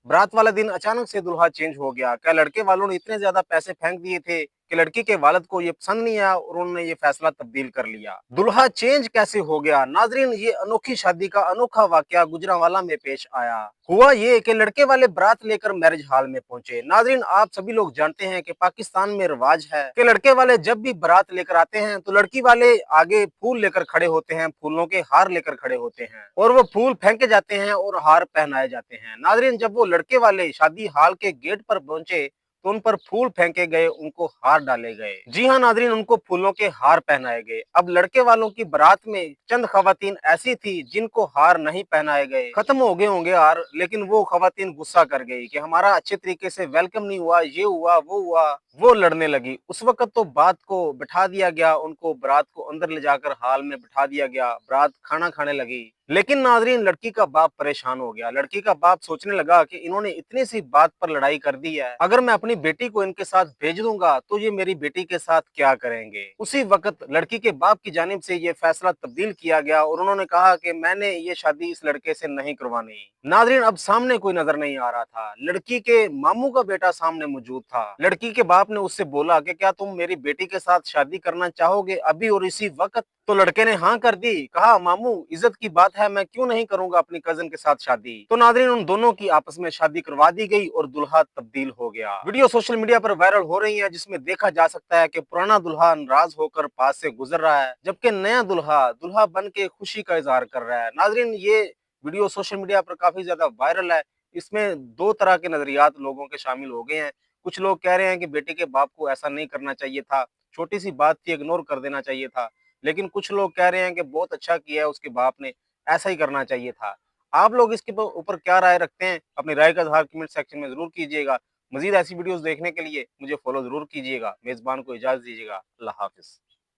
बारात वाले दिन अचानक से दूल्हा चेंज हो गया। क्या लड़के वालों ने इतने ज्यादा पैसे फेंक दिए थे कि लड़की के वालिद को ये पसंद नहीं आया और उन्होंने ये फैसला तब्दील कर लिया। दूल्हा चेंज कैसे हो गया? नाजरीन, ये अनोखी शादी का अनोखा वाकया गुजरांवाला में पेश आया। हुआ ये कि लड़के वाले बारात लेकर मैरिज हॉल में पहुंचे। नाजरीन, आप सभी लोग जानते हैं कि पाकिस्तान में रिवाज है कि लड़के वाले जब भी बारात लेकर आते हैं तो लड़की वाले आगे फूल लेकर खड़े होते हैं, फूलों के हार लेकर खड़े होते हैं और वो फूल फेंके जाते हैं और हार पहनाए जाते हैं। नाजरीन, जब वो लड़के वाले शादी हॉल के गेट पर पहुंचे तो उन पर फूल फेंके गए, उनको हार डाले गए। जी हाँ नाजरीन, उनको फूलों के हार पहनाए गए। अब लड़के वालों की बारात में चंद खवातीन ऐसी थी जिनको हार नहीं पहनाए गए। खत्म हो गए होंगे हार, लेकिन वो खवातीन गुस्सा कर गई कि हमारा अच्छे तरीके से वेलकम नहीं हुआ, ये हुआ वो हुआ। वो लड़ने लगी। उस वक्त तो बात को बिठा दिया गया, उनको बारात को अंदर ले जाकर हाल में बिठा दिया गया। बारात खाना खाने लगी। लेकिन नाजरीन, लड़की का बाप परेशान हो गया। लड़की का बाप सोचने लगा कि इन्होंने इतनी सी बात पर लड़ाई कर दी है, अगर मैं अपनी बेटी को इनके साथ भेज दूंगा तो ये मेरी बेटी के साथ क्या करेंगे। उसी वक्त लड़की के बाप की जानिब से ये फैसला तब्दील किया गया और उन्होंने कहा कि मैंने ये शादी इस लड़के से नहीं करवानी। नाजरीन, अब सामने कोई नजर नहीं आ रहा था। लड़की के मामू का बेटा सामने मौजूद था। लड़की के बाप ने उससे बोला कि क्या तुम मेरी बेटी के साथ शादी करना चाहोगे अभी और इसी वक्त? तो लड़के ने हाँ कर दी। कहा, मामू इज्जत की बात है, मैं क्यों नहीं करूंगा अपनी कजन के साथ शादी। तो नाजरीन, उन दोनों की आपस में शादी करवा दी गई और दुल्हा तब्दील हो गया। वीडियो सोशल मीडिया पर वायरल हो रही है जिसमें देखा जा सकता है कि पुराना दुल्हा नाराज होकर पास से गुजर रहा है, जबकि नया दुल्हा दुल्हा बन के खुशी का इजहार कर रहा है। नाजरीन, ये वीडियो सोशल मीडिया पर काफी ज्यादा वायरल है। इसमें दो तरह के नजरियात लोगों के शामिल हो गए हैं। कुछ लोग कह रहे हैं कि बेटे के बाप को ऐसा नहीं करना चाहिए था, छोटी सी बात थी, इग्नोर कर देना चाहिए था। लेकिन कुछ लोग कह रहे हैं कि बहुत अच्छा किया है उसके बाप ने, ऐसा ही करना चाहिए था। आप लोग इसके ऊपर क्या राय रखते हैं? अपनी राय का इज़हार कमेंट सेक्शन में ज़रूर कीजिएगा। मज़ीद ऐसी वीडियोज़ देखने के लिए मुझे फॉलो ज़रूर कीजिएगा। मेज़बान को इजाज़त दीजिएगा। अल्लाह हाफ़िज़।